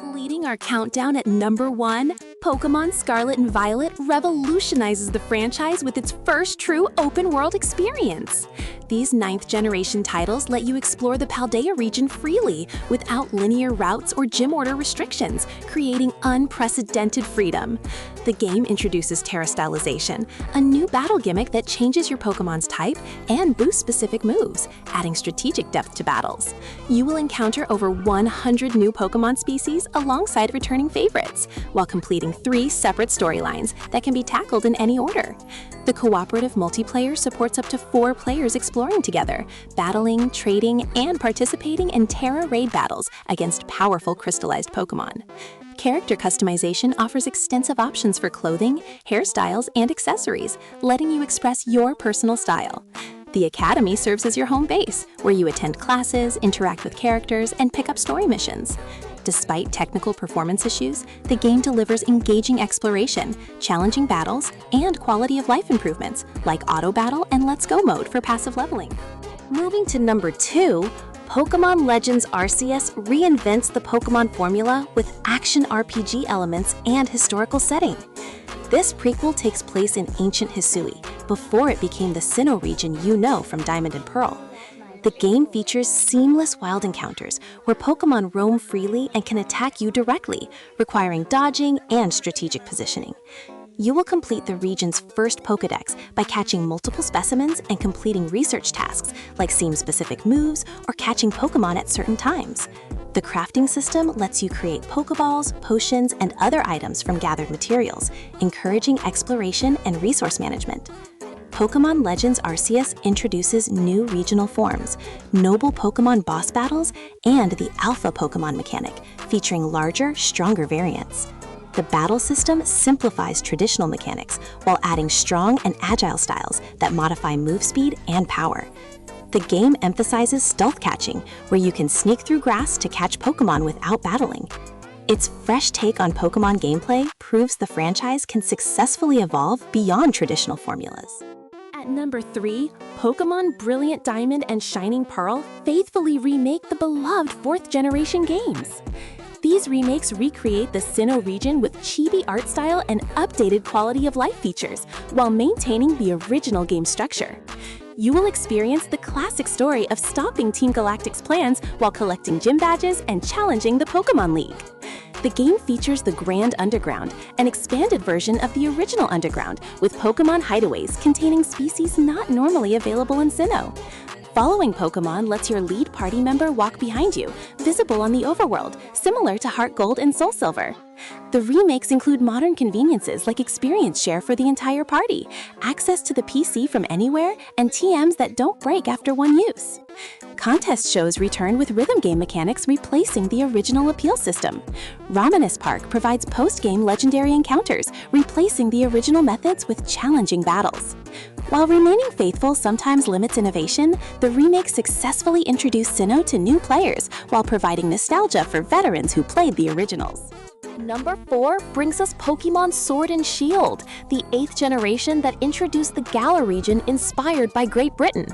Leading our countdown at number 1, Pokémon Scarlet and Violet revolutionizes the franchise with its first true open-world experience. These 9th-generation titles let you explore the Paldea region freely, without linear routes or gym order restrictions, creating unprecedented freedom. The game introduces Terra Stylization, a new battle gimmick that changes your Pokémon's type and boosts specific moves, adding strategic depth to battles. You will encounter over 100 new Pokémon species alongside returning favorites, while completing 3 separate storylines that can be tackled in any order. The cooperative multiplayer supports up to 4 players exploring together, battling, trading, and participating in Terra raid battles against powerful crystallized Pokémon. Character customization offers extensive options for clothing, hairstyles, and accessories, letting you express your personal style. The Academy serves as your home base, where you attend classes, interact with characters, and pick up story missions. Despite technical performance issues, the game delivers engaging exploration, challenging battles, and quality-of-life improvements, like Auto Battle and Let's Go mode for passive leveling. Moving to number 2, Pokémon Legends Arceus reinvents the Pokémon formula with action RPG elements and historical setting. This prequel takes place in ancient Hisui, before it became the Sinnoh region you know from Diamond and Pearl. The game features seamless wild encounters where Pokémon roam freely and can attack you directly, requiring dodging and strategic positioning. You will complete the region's first Pokédex by catching multiple specimens and completing research tasks like seeing specific moves or catching Pokémon at certain times. The crafting system lets you create Pokéballs, potions, and other items from gathered materials, encouraging exploration and resource management. Pokémon Legends Arceus introduces new regional forms, noble Pokémon boss battles, and the Alpha Pokémon mechanic, featuring larger, stronger variants. The battle system simplifies traditional mechanics while adding strong and agile styles that modify move speed and power. The game emphasizes stealth catching, where you can sneak through grass to catch Pokémon without battling. Its fresh take on Pokémon gameplay proves the franchise can successfully evolve beyond traditional formulas. At number 3, Pokémon Brilliant Diamond and Shining Pearl faithfully remake the beloved 4th-generation games. These remakes recreate the Sinnoh region with chibi art style and updated quality-of-life features, while maintaining the original game structure. You will experience the classic story of stopping Team Galactic's plans while collecting gym badges and challenging the Pokémon League. The game features the Grand Underground, an expanded version of the original Underground, with Pokémon hideaways containing species not normally available in Sinnoh. Following Pokémon lets your lead party member walk behind you, visible on the overworld, similar to Heart Gold and Soul Silver. The remakes include modern conveniences like experience share for the entire party, access to the PC from anywhere, and TMs that don't break after one use. Contest shows return with rhythm game mechanics replacing the original appeal system. Ramanas Park provides post-game legendary encounters, replacing the original methods with challenging battles. While remaining faithful sometimes limits innovation, the remake successfully introduced Sinnoh to new players while providing nostalgia for veterans who played the originals. Number 4 brings us Pokémon Sword and Shield, the 8th generation that introduced the Galar region inspired by Great Britain.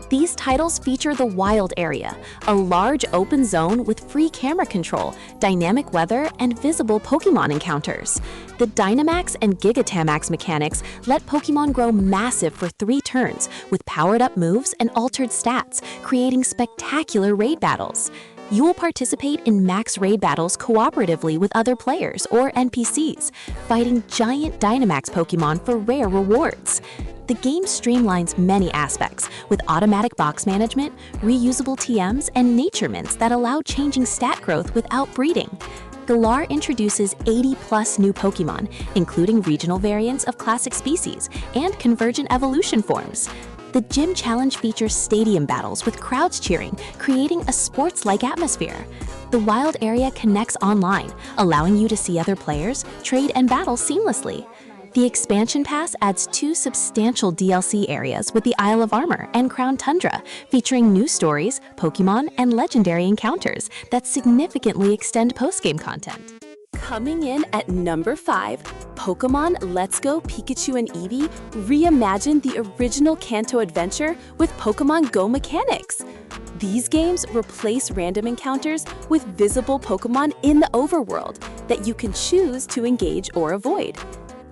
These titles feature the Wild Area, a large open zone with free camera control, dynamic weather, and visible Pokémon encounters. The Dynamax and Gigatamax mechanics let Pokémon grow massive for 3 turns, with powered-up moves and altered stats, creating spectacular raid battles. You will participate in max raid battles cooperatively with other players or NPCs, fighting giant Dynamax Pokémon for rare rewards. The game streamlines many aspects, with automatic box management, reusable TMs, and nature mints that allow changing stat growth without breeding. Galar introduces 80+ new Pokémon, including regional variants of classic species and convergent evolution forms. The Gym Challenge features stadium battles with crowds cheering, creating a sports-like atmosphere. The Wild Area connects online, allowing you to see other players, trade, and battle seamlessly. The Expansion Pass adds 2 substantial DLC areas with the Isle of Armor and Crown Tundra, featuring new stories, Pokémon, and legendary encounters that significantly extend post-game content. Coming in at number 5, Pokémon Let's Go Pikachu and Eevee reimagined the original Kanto adventure with Pokémon Go mechanics. These games replace random encounters with visible Pokémon in the overworld that you can choose to engage or avoid.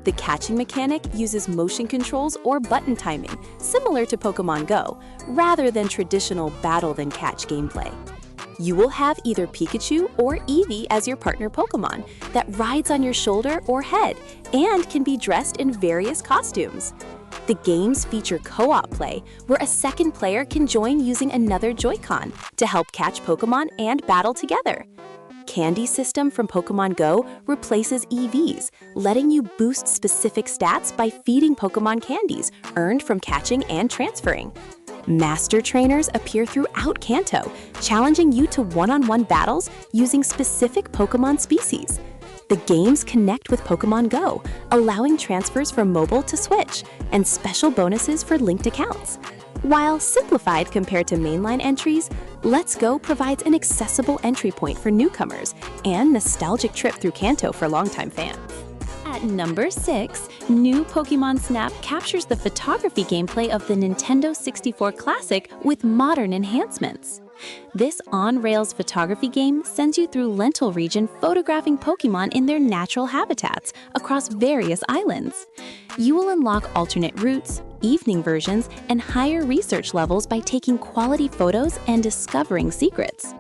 The catching mechanic uses motion controls or button timing, similar to Pokémon Go, rather than traditional battle-then-catch gameplay. You will have either Pikachu or Eevee as your partner Pokémon that rides on your shoulder or head and can be dressed in various costumes. The games feature co-op play, where a second player can join using another Joy-Con to help catch Pokémon and battle together. Candy system from Pokémon Go replaces EVs, letting you boost specific stats by feeding Pokémon candies earned from catching and transferring. Master trainers appear throughout Kanto, challenging you to one-on-one battles using specific Pokémon species. The games connect with Pokémon Go, allowing transfers from mobile to Switch, and special bonuses for linked accounts. While simplified compared to mainline entries, Let's Go provides an accessible entry point for newcomers and nostalgic trip through Kanto for longtime fans. At number 6, new Pokémon Snap captures the photography gameplay of the Nintendo 64 classic with modern enhancements. This on-rails photography game sends you through Lentil region photographing Pokémon in their natural habitats across various islands. You will unlock alternate routes, evening versions, and higher research levels by taking quality photos and discovering secrets.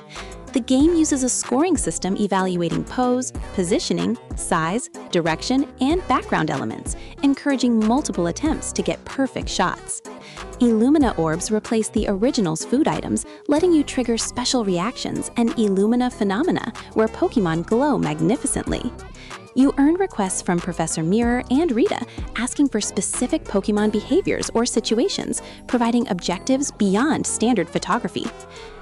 The game uses a scoring system evaluating pose, positioning, size, direction, and background elements, encouraging multiple attempts to get perfect shots. Illumina orbs replace the original's food items, letting you trigger special reactions and Illumina phenomena, where Pokémon glow magnificently. You earn requests from Professor Mirror and Rita, asking for specific Pokémon behaviors or situations, providing objectives beyond standard photography.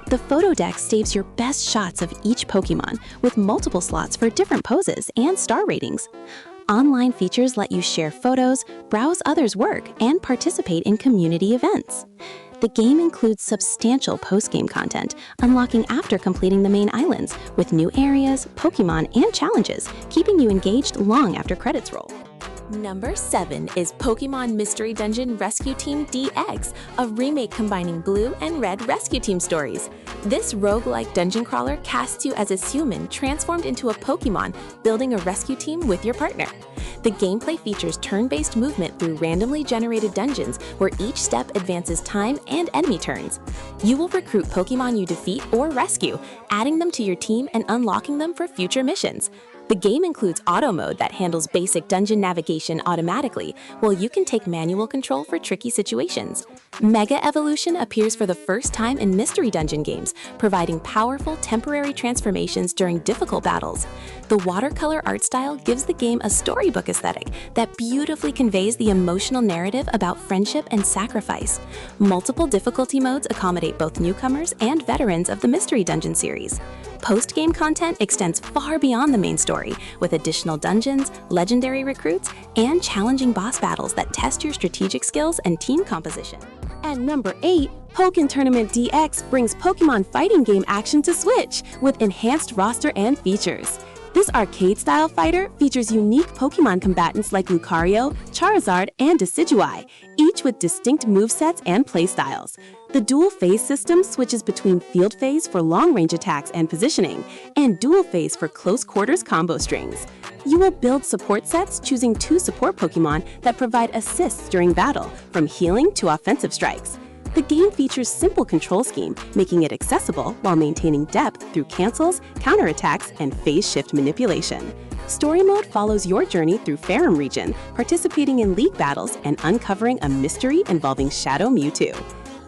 The photo deck saves your best shots of each Pokémon, with multiple slots for different poses and star ratings. Online features let you share photos, browse others' work, and participate in community events. The game includes substantial post-game content, unlocking after completing the main islands, with new areas, Pokémon, and challenges, keeping you engaged long after credits roll. Number 7 is Pokémon Mystery Dungeon Rescue Team DX, a remake combining Blue and Red Rescue Team stories. This roguelike dungeon crawler casts you as a human transformed into a Pokémon, building a rescue team with your partner. The gameplay features turn-based movement through randomly generated dungeons where each step advances time and enemy turns. You will recruit Pokémon you defeat or rescue, adding them to your team and unlocking them for future missions. The game includes auto mode that handles basic dungeon navigation automatically, while you can take manual control for tricky situations. Mega Evolution appears for the first time in Mystery Dungeon games, providing powerful temporary transformations during difficult battles. The watercolor art style gives the game a storybook aesthetic that beautifully conveys the emotional narrative about friendship and sacrifice. Multiple difficulty modes accommodate both newcomers and veterans of the Mystery Dungeon series. Post-game content extends far beyond the main story, with additional dungeons, legendary recruits, and challenging boss battles that test your strategic skills and team composition. At number 8, Pokken Tournament DX brings Pokémon fighting game action to Switch with enhanced roster and features. This arcade-style fighter features unique Pokémon combatants like Lucario, Charizard, and Decidueye, each with distinct movesets and playstyles. The dual phase system switches between field phase for long-range attacks and positioning, and dual phase for close quarters combo strings. You will build support sets, choosing 2 support Pokémon that provide assists during battle, from healing to offensive strikes. The game features simple control scheme, making it accessible while maintaining depth through cancels, counterattacks, and phase shift manipulation. Story mode follows your journey through Farum region, participating in league battles and uncovering a mystery involving Shadow Mewtwo.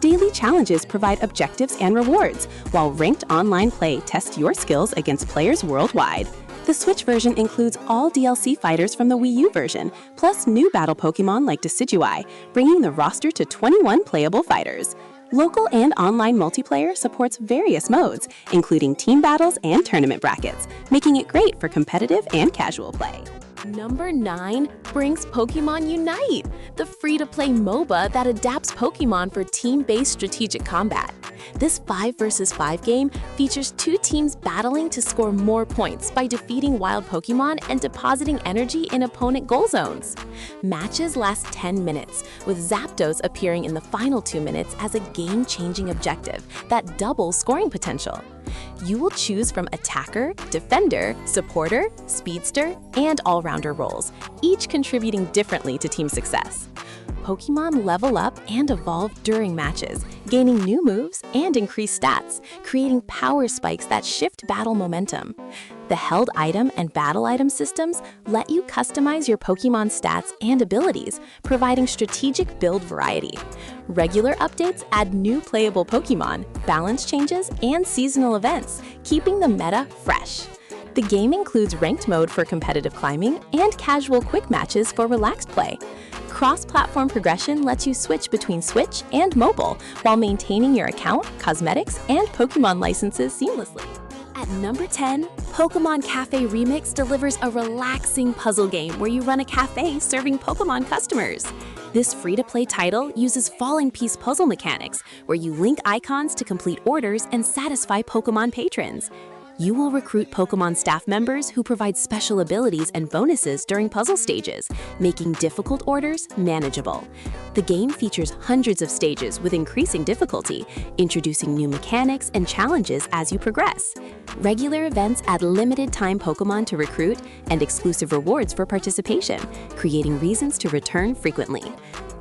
Daily challenges provide objectives and rewards, while ranked online play tests your skills against players worldwide. The Switch version includes all DLC fighters from the Wii U version, plus new battle Pokémon like Decidueye, bringing the roster to 21 playable fighters. Local and online multiplayer supports various modes, including team battles and tournament brackets, making it great for competitive and casual play. Number 9 brings Pokémon Unite, the free-to-play MOBA that adapts Pokémon for team-based strategic combat. This 5 versus 5 game features two teams battling to score more points by defeating wild Pokémon and depositing energy in opponent goal zones. Matches last 10 minutes, with Zapdos appearing in the final 2 minutes as a game-changing objective that doubles scoring potential. You will choose from attacker, defender, supporter, speedster, and all-rounder roles, each contributing differently to team success. Pokémon level up and evolve during matches, gaining new moves and increased stats, creating power spikes that shift battle momentum. The held item and battle item systems let you customize your Pokémon stats and abilities, providing strategic build variety. Regular updates add new playable Pokémon, balance changes, and seasonal events, keeping the meta fresh. The game includes ranked mode for competitive climbing and casual quick matches for relaxed play. Cross-platform progression lets you switch between Switch and mobile while maintaining your account, cosmetics, and Pokémon licenses seamlessly. At number 10, Pokémon Cafe Remix delivers a relaxing puzzle game where you run a cafe serving Pokémon customers. This free-to-play title uses falling piece puzzle mechanics where you link icons to complete orders and satisfy Pokémon patrons. You will recruit Pokémon staff members who provide special abilities and bonuses during puzzle stages, making difficult orders manageable. The game features hundreds of stages with increasing difficulty, introducing new mechanics and challenges as you progress. Regular events add limited-time Pokémon to recruit and exclusive rewards for participation, creating reasons to return frequently.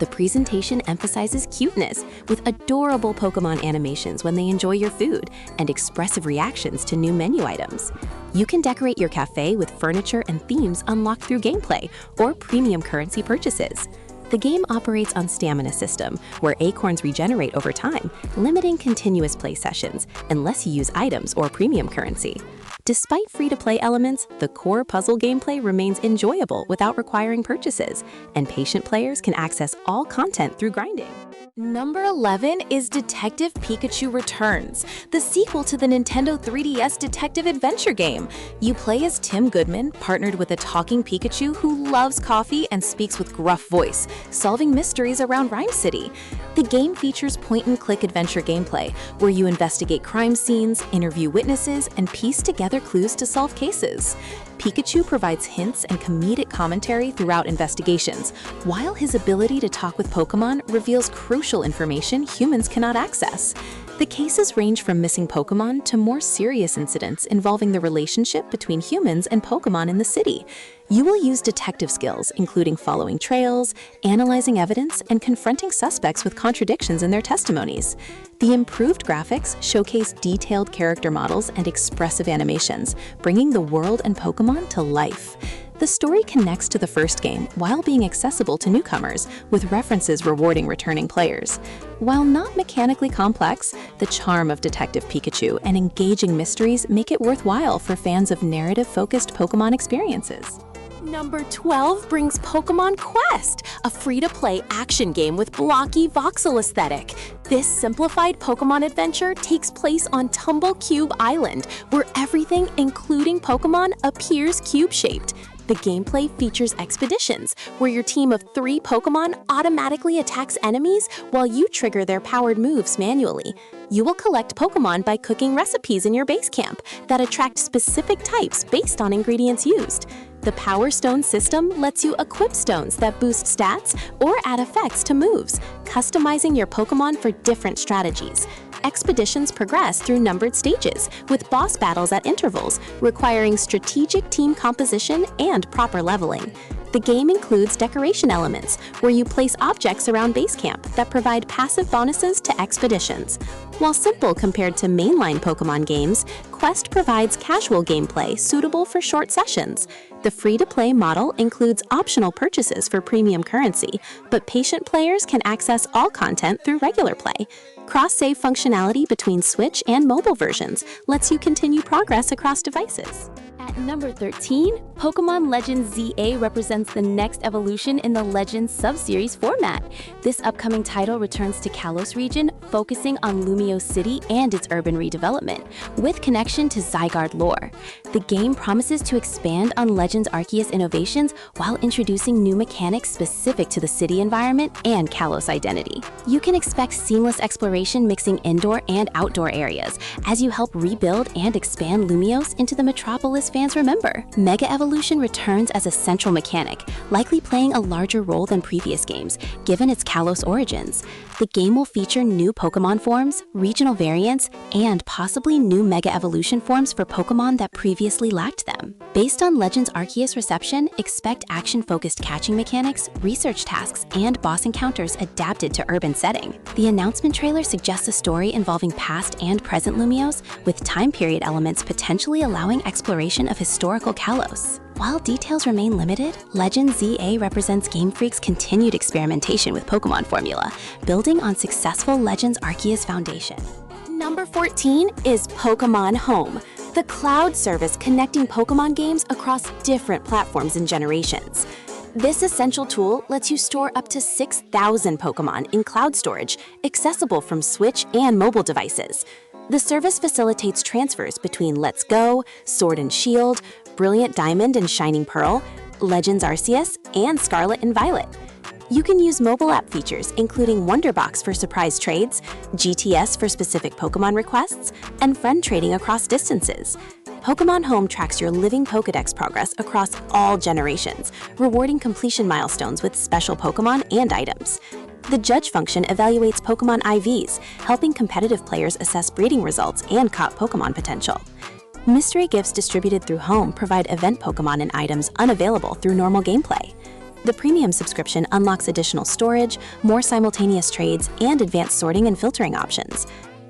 The presentation emphasizes cuteness, with adorable Pokémon animations when they enjoy your food and expressive reactions to new menu items. You can decorate your cafe with furniture and themes unlocked through gameplay or premium currency purchases. The game operates on Stamina system, where acorns regenerate over time, limiting continuous play sessions unless you use items or premium currency. Despite free-to-play elements, the core puzzle gameplay remains enjoyable without requiring purchases, and patient players can access all content through grinding. Number 11 is Detective Pikachu Returns, the sequel to the Nintendo 3DS detective adventure game. You play as Tim Goodman, partnered with a talking Pikachu who loves coffee and speaks with gruff voice, solving mysteries around Rhyme City. The game features point-and-click adventure gameplay, where you investigate crime scenes, interview witnesses, and piece together clues to solve cases. Pikachu provides hints and comedic commentary throughout investigations, while his ability to talk with Pokémon reveals crucial information humans cannot access. The cases range from missing Pokémon to more serious incidents involving the relationship between humans and Pokémon in the city. You will use detective skills, including following trails, analyzing evidence, and confronting suspects with contradictions in their testimonies. The improved graphics showcase detailed character models and expressive animations, bringing the world and Pokémon to life. The story connects to the first game while being accessible to newcomers, with references rewarding returning players. While not mechanically complex, the charm of Detective Pikachu and engaging mysteries make it worthwhile for fans of narrative-focused Pokémon experiences. Number 12 brings Pokémon Quest, a free-to-play action game with blocky voxel aesthetic. This simplified Pokémon adventure takes place on Tumble Cube Island, where everything, including Pokémon, appears cube-shaped. The gameplay features expeditions, where your team of 3 Pokémon automatically attacks enemies while you trigger their powered moves manually. You will collect Pokémon by cooking recipes in your base camp that attract specific types based on ingredients used. The Power Stone system lets you equip stones that boost stats or add effects to moves, customizing your Pokémon for different strategies. Expeditions progress through numbered stages, with boss battles at intervals, requiring strategic team composition and proper leveling. The game includes decoration elements, where you place objects around base camp that provide passive bonuses to expeditions. While simple compared to mainline Pokémon games, Quest provides casual gameplay suitable for short sessions. The free-to-play model includes optional purchases for premium currency, but patient players can access all content through regular play. Cross-save functionality between Switch and mobile versions lets you continue progress across devices. At number 13, Pokémon Legends ZA represents the next evolution in the Legends sub-series format. This upcoming title returns to Kalos region, focusing on Lumiose City and its urban redevelopment, with connection to Zygarde lore. The game promises to expand on Legends Arceus innovations while introducing new mechanics specific to the city environment and Kalos identity. You can expect seamless exploration mixing indoor and outdoor areas as you help rebuild and expand Lumiose into the metropolis fans remember. Mega Evolution returns as a central mechanic, likely playing a larger role than previous games, given its Kalos origins. The game will feature new Pokémon forms, regional variants, and possibly new Mega Evolution forms for Pokémon that previously lacked them. Based on Legends Arceus reception, expect action-focused catching mechanics, research tasks, and boss encounters adapted to urban setting. The announcement trailer suggests a story involving past and present Lumiose, with time period elements potentially allowing exploration of historical Kalos. While details remain limited, Legends ZA represents Game Freak's continued experimentation with Pokémon formula, building on successful Legends Arceus foundation. Number 14 is Pokémon Home, the cloud service connecting Pokémon games across different platforms and generations. This essential tool lets you store up to 6,000 Pokémon in cloud storage, accessible from Switch and mobile devices. The service facilitates transfers between Let's Go, Sword and Shield, Brilliant Diamond and Shining Pearl, Legends Arceus, and Scarlet and Violet. You can use mobile app features including Wonderbox for surprise trades, GTS for specific Pokémon requests, and friend trading across distances. Pokémon Home tracks your living Pokédex progress across all generations, rewarding completion milestones with special Pokémon and items. The Judge function evaluates Pokémon IVs, helping competitive players assess breeding results and caught Pokémon potential. Mystery gifts distributed through Home provide event Pokémon and items unavailable through normal gameplay. The premium subscription unlocks additional storage, more simultaneous trades, and advanced sorting and filtering options.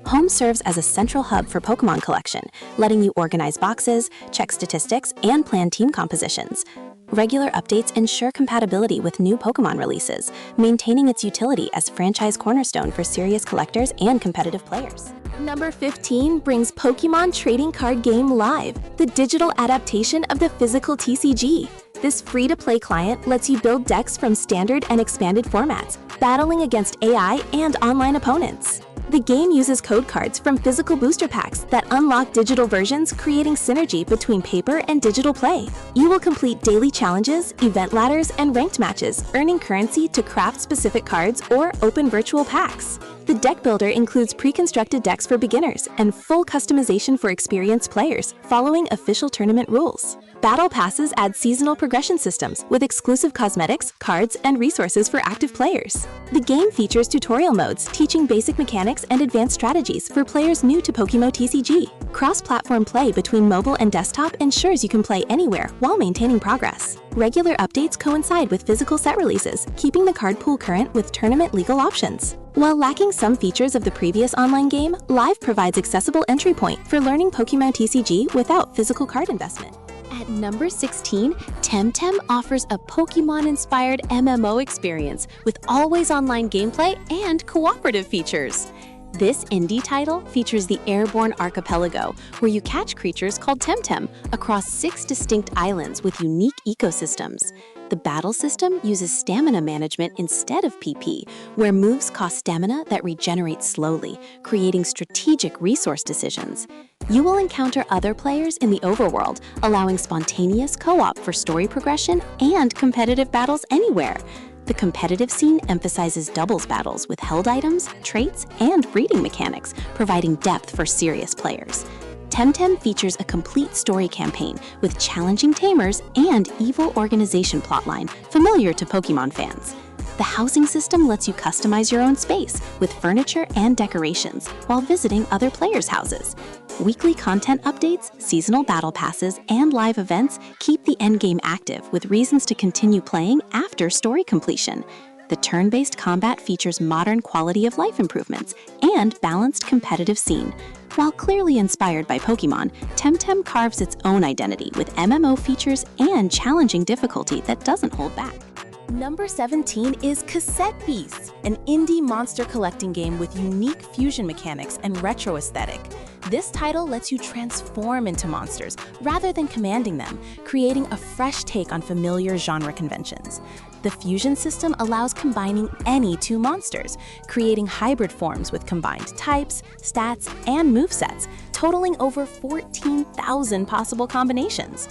Home serves as a central hub for Pokémon collection, letting you organize boxes, check statistics, and plan team compositions. Regular updates ensure compatibility with new Pokémon releases, maintaining its utility as franchise cornerstone for serious collectors and competitive players. Number 15 brings Pokémon Trading Card Game Live, the digital adaptation of the physical TCG. This free-to-play client lets you build decks from standard and expanded formats, battling against AI and online opponents. The game uses code cards from physical booster packs that unlock digital versions, creating synergy between paper and digital play. You will complete daily challenges, event ladders, and ranked matches, earning currency to craft specific cards or open virtual packs. The deck builder includes pre-constructed decks for beginners and full customization for experienced players, following official tournament rules. Battle Passes add seasonal progression systems with exclusive cosmetics, cards, and resources for active players. The game features tutorial modes teaching basic mechanics and advanced strategies for players new to Pokémon TCG. Cross-platform play between mobile and desktop ensures you can play anywhere while maintaining progress. Regular updates coincide with physical set releases, keeping the card pool current with tournament legal options. While lacking some features of the previous online game, Live provides accessible entry point for learning Pokémon TCG without physical card investment. At number 16, Temtem offers a Pokémon-inspired MMO experience with always online gameplay and cooperative features. This indie title features the Airborne Archipelago, where you catch creatures called Temtem across 6 distinct islands with unique ecosystems. The battle system uses stamina management instead of PP, where moves cost stamina that regenerate slowly, creating strategic resource decisions. You will encounter other players in the overworld, allowing spontaneous co-op for story progression and competitive battles anywhere. The competitive scene emphasizes doubles battles with held items, traits, and breeding mechanics, providing depth for serious players. Temtem features a complete story campaign with challenging tamers and evil organization plotline familiar to Pokémon fans. The housing system lets you customize your own space with furniture and decorations while visiting other players' houses. Weekly content updates, seasonal battle passes, and live events keep the endgame active with reasons to continue playing after story completion. The turn-based combat features modern quality of life improvements and balanced competitive scene. While clearly inspired by Pokémon, Temtem carves its own identity with MMO features and challenging difficulty that doesn't hold back. Number 17 is Cassette Beasts, an indie monster collecting game with unique fusion mechanics and retro aesthetic. This title lets you transform into monsters rather than commanding them, creating a fresh take on familiar genre conventions. The fusion system allows combining any two monsters, creating hybrid forms with combined types, stats, and movesets, totaling over 14,000 possible combinations.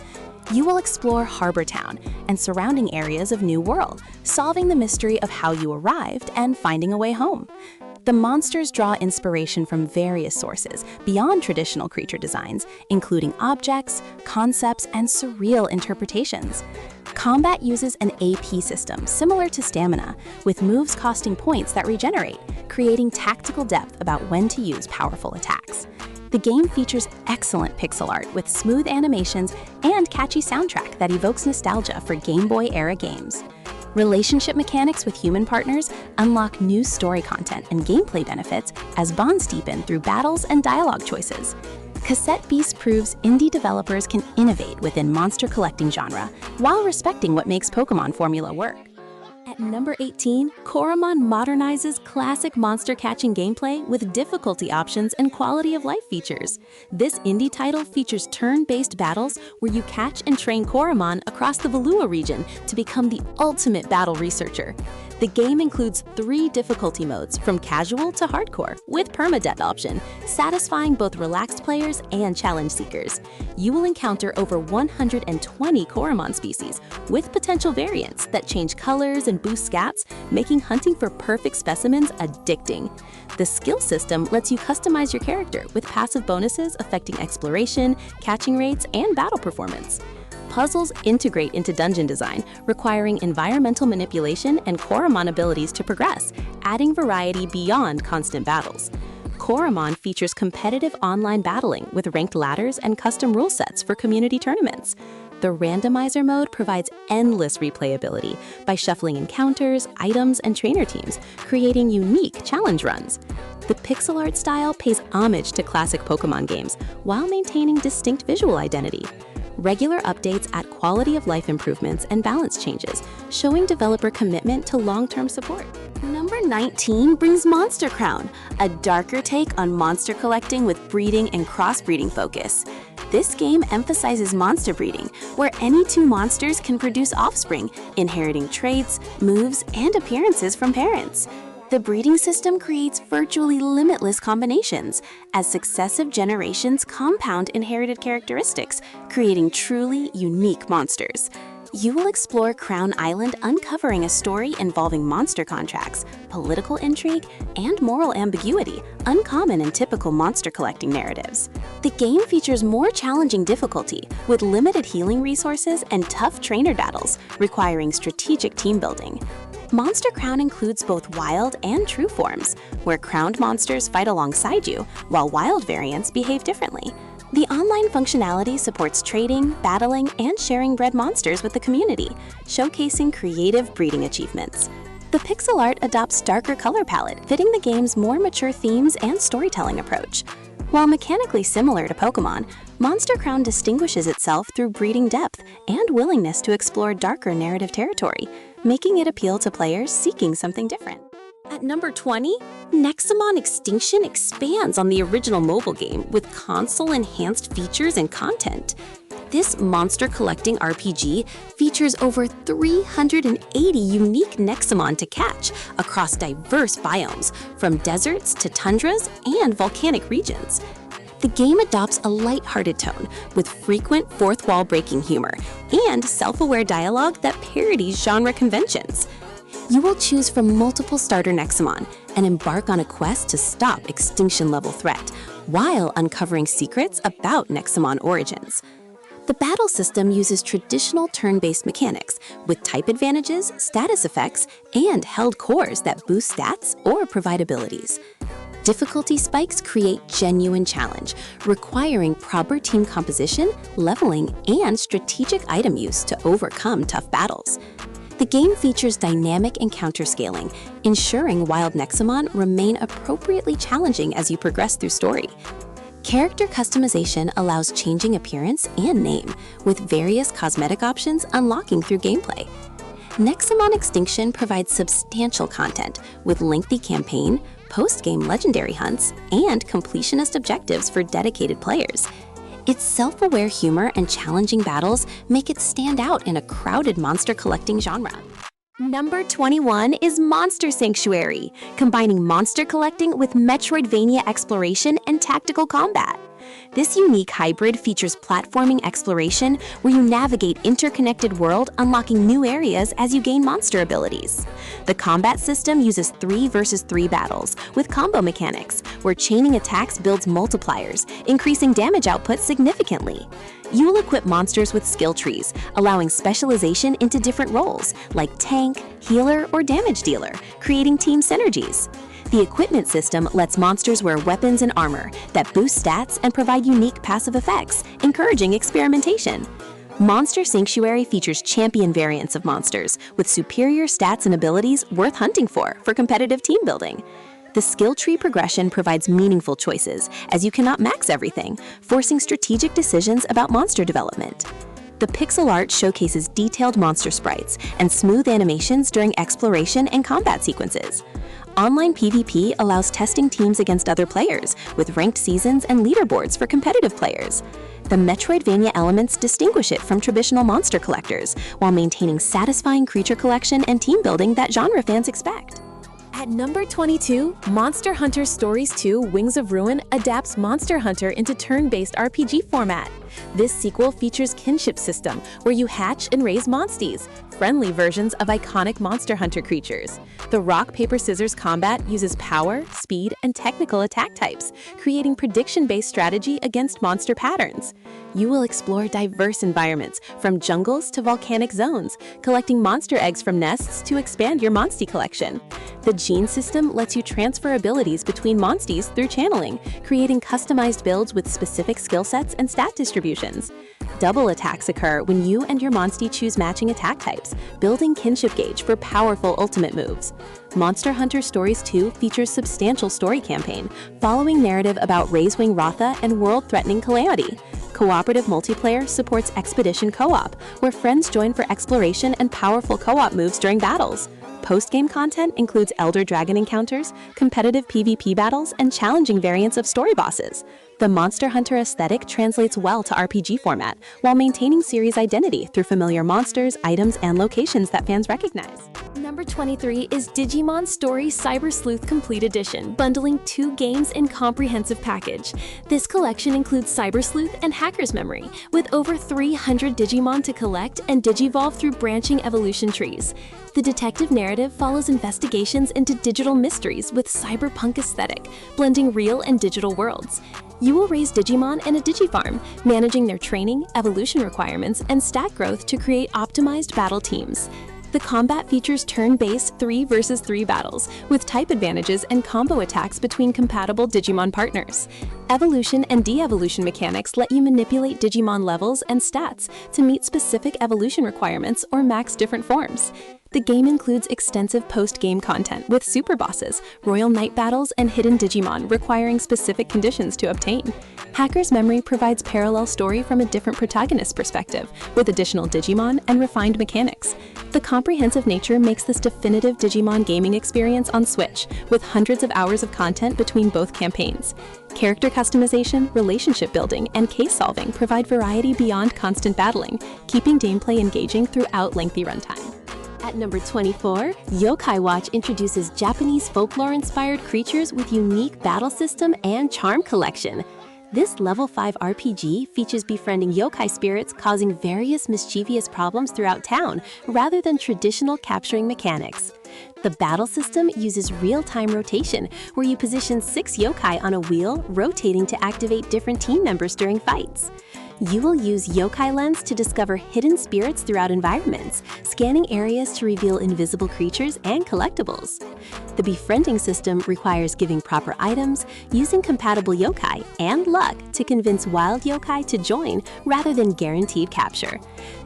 You will explore Harbor Town and surrounding areas of New World, solving the mystery of how you arrived and finding a way home. The monsters draw inspiration from various sources beyond traditional creature designs, including objects, concepts, and surreal interpretations. Combat uses an AP system similar to stamina, with moves costing points that regenerate, creating tactical depth about when to use powerful attacks. The game features excellent pixel art with smooth animations and catchy soundtrack that evokes nostalgia for Game Boy-era games. Relationship mechanics with human partners unlock new story content and gameplay benefits as bonds deepen through battles and dialogue choices. Cassette Beasts proves indie developers can innovate within monster collecting genre while respecting what makes Pokémon formula work. At number 18, Coromon modernizes classic monster catching gameplay with difficulty options and quality of life features. This indie title features turn-based battles where you catch and train Coromon across the Valua region to become the ultimate battle researcher. The game includes 3 difficulty modes, from casual to hardcore, with permadeath option, satisfying both relaxed players and challenge seekers. You will encounter over 120 Coromon species, with potential variants that change colors and boost stats, making hunting for perfect specimens addicting. The skill system lets you customize your character with passive bonuses affecting exploration, catching rates, and battle performance. Puzzles integrate into dungeon design, requiring environmental manipulation and Coromon abilities to progress, adding variety beyond constant battles. Coromon features competitive online battling with ranked ladders and custom rule sets for community tournaments. The randomizer mode provides endless replayability by shuffling encounters, items, and trainer teams, creating unique challenge runs. The pixel art style pays homage to classic Pokémon games while maintaining distinct visual identity. Regular updates add quality of life improvements and balance changes, showing developer commitment to long-term support. Number 19 brings Monster Crown, a darker take on monster collecting with breeding and crossbreeding focus. This game emphasizes monster breeding, where any two monsters can produce offspring, inheriting traits, moves, and appearances from parents. The breeding system creates virtually limitless combinations, as successive generations compound inherited characteristics, creating truly unique monsters. You will explore Crown Island, uncovering a story involving monster contracts, political intrigue, and moral ambiguity, uncommon in typical monster collecting narratives. The game features more challenging difficulty, with limited healing resources and tough trainer battles, requiring strategic team building. Monster Crown includes both wild and true forms, where crowned monsters fight alongside you, while wild variants behave differently. The online functionality supports trading, battling, and sharing bred monsters with the community, showcasing creative breeding achievements. The pixel art adopts darker color palette, fitting the game's more mature themes and storytelling approach. While mechanically similar to Pokémon, Monster Crown distinguishes itself through breeding depth and willingness to explore darker narrative territory, making it appeal to players seeking something different. At number 20, Nexomon Extinction expands on the original mobile game with console-enhanced features and content. This monster collecting RPG features over 380 unique Nexomon to catch across diverse biomes, from deserts to tundras and volcanic regions. The game adopts a lighthearted tone with frequent fourth-wall breaking humor and self-aware dialogue that parodies genre conventions. You will choose from multiple starter Nexomon and embark on a quest to stop extinction-level threat, while uncovering secrets about Nexomon origins. The battle system uses traditional turn-based mechanics with type advantages, status effects, and held cores that boost stats or provide abilities. Difficulty spikes create genuine challenge, requiring proper team composition, leveling, and strategic item use to overcome tough battles. The game features dynamic encounter scaling, ensuring wild Nexomon remain appropriately challenging as you progress through story. Character customization allows changing appearance and name, with various cosmetic options unlocking through gameplay. Nexomon Extinction provides substantial content with lengthy campaign, post-game legendary hunts, and completionist objectives for dedicated players. Its self-aware humor and challenging battles make it stand out in a crowded monster collecting genre. Number 21 is Monster Sanctuary, combining monster collecting with Metroidvania exploration and tactical combat. This unique hybrid features platforming exploration where you navigate interconnected world, unlocking new areas as you gain monster abilities. The combat system uses 3 versus 3 battles with combo mechanics, where chaining attacks builds multipliers, increasing damage output significantly. You will equip monsters with skill trees, allowing specialization into different roles, like tank, healer, or damage dealer, creating team synergies. The equipment system lets monsters wear weapons and armor that boost stats and provide unique passive effects, encouraging experimentation. Monster Sanctuary features champion variants of monsters with superior stats and abilities worth hunting for competitive team building. The skill tree progression provides meaningful choices, as you cannot max everything, forcing strategic decisions about monster development. The pixel art showcases detailed monster sprites and smooth animations during exploration and combat sequences. Online PvP allows testing teams against other players, with ranked seasons and leaderboards for competitive players. The Metroidvania elements distinguish it from traditional monster collectors, while maintaining satisfying creature collection and team building that genre fans expect. At number 22, Monster Hunter Stories 2: Wings of Ruin adapts Monster Hunter into turn-based RPG format. This sequel features kinship system, where you hatch and raise monsties, friendly versions of iconic Monster Hunter creatures. The rock, paper, scissors combat uses power, speed, and technical attack types, creating prediction-based strategy against monster patterns. You will explore diverse environments, from jungles to volcanic zones, collecting monster eggs from nests to expand your monstie collection. The gene system lets you transfer abilities between monsties through channeling, creating customized builds with specific skill sets and stat distributions. Double attacks occur when you and your monstie choose matching attack types, building kinship gauge for powerful ultimate moves. Monster Hunter Stories 2 features substantial story campaign, following narrative about Razewing Rotha and world-threatening Calamity. Cooperative multiplayer supports Expedition Co-op, where friends join for exploration and powerful co-op moves during battles. Post-game content includes Elder Dragon encounters, competitive PvP battles, and challenging variants of story bosses. The Monster Hunter aesthetic translates well to RPG format, while maintaining series identity through familiar monsters, items, and locations that fans recognize. Number 23 is Digimon Story Cyber Sleuth Complete Edition, bundling 2 games in comprehensive package. This collection includes Cyber Sleuth and Hacker's Memory, with over 300 Digimon to collect and digivolve through branching evolution trees. The detective narrative follows investigations into digital mysteries with cyberpunk aesthetic, blending real and digital worlds. You will raise Digimon in a Digifarm, managing their training, evolution requirements, and stat growth to create optimized battle teams. The combat features turn-based 3 versus 3 battles, with type advantages and combo attacks between compatible Digimon partners. Evolution and de-evolution mechanics let you manipulate Digimon levels and stats to meet specific evolution requirements or max different forms. The game includes extensive post-game content with super bosses, royal knight battles, and hidden Digimon requiring specific conditions to obtain. Hacker's Memory provides parallel story from a different protagonist perspective, with additional Digimon and refined mechanics. The comprehensive nature makes this definitive Digimon gaming experience on Switch, with hundreds of hours of content between both campaigns. Character customization, relationship building, and case solving provide variety beyond constant battling, keeping gameplay engaging throughout lengthy runtime. At number 24, Yokai Watch introduces Japanese folklore-inspired creatures with unique battle system and charm collection. This level 5 RPG features befriending yokai spirits causing various mischievous problems throughout town, rather than traditional capturing mechanics. The battle system uses real-time rotation, where you position 6 yokai on a wheel, rotating to activate different team members during fights. You will use Yokai Lens to discover hidden spirits throughout environments, scanning areas to reveal invisible creatures and collectibles. The befriending system requires giving proper items, using compatible yokai, and luck to convince wild yokai to join rather than guaranteed capture.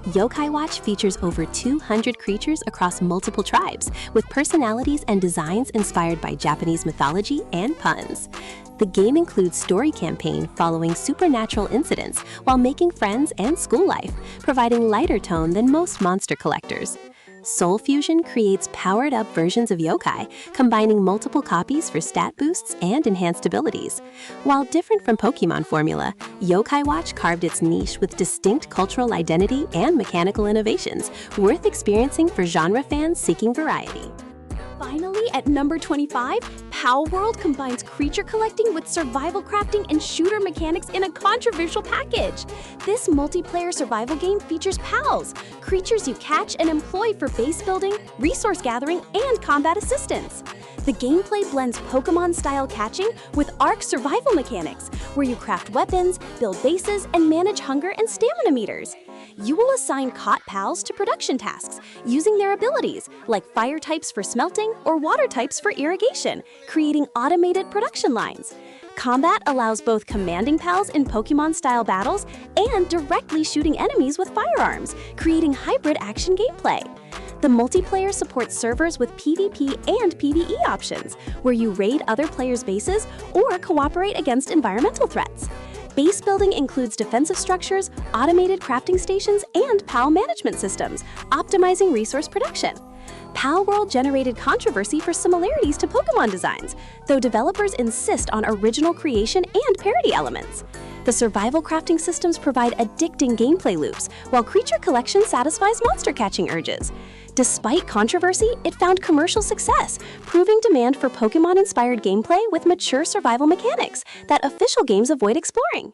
Yokai Watch features over 200 creatures across multiple tribes, with personalities and designs inspired by Japanese mythology and puns. The game includes story campaign following supernatural incidents while making friends and school life, providing lighter tone than most monster collectors. Soul Fusion creates powered-up versions of yokai, combining multiple copies for stat boosts and enhanced abilities. While different from Pokémon formula, Yokai Watch carved its niche with distinct cultural identity and mechanical innovations, worth experiencing for genre fans seeking variety. Finally, at number 25, POW World combines creature collecting with survival crafting and shooter mechanics in a controversial package. This multiplayer survival game features POWs, creatures you catch and employ for base building, resource gathering, and combat assistance. The gameplay blends Pokémon-style catching with Arc survival mechanics, where you craft weapons, build bases, and manage hunger and stamina meters. You will assign caught pals to production tasks, using their abilities, like fire types for smelting or water types for irrigation, creating automated production lines. Combat allows both commanding pals in Pokémon-style battles and directly shooting enemies with firearms, creating hybrid action gameplay. The multiplayer supports servers with PvP and PvE options, where you raid other players' bases or cooperate against environmental threats. Base building includes defensive structures, automated crafting stations, and POW management systems, optimizing resource production. POW World generated controversy for similarities to Pokémon designs, though developers insist on original creation and parody elements. The survival crafting systems provide addicting gameplay loops, while creature collection satisfies monster-catching urges. Despite controversy, it found commercial success, proving demand for Pokémon-inspired gameplay with mature survival mechanics that official games avoid exploring.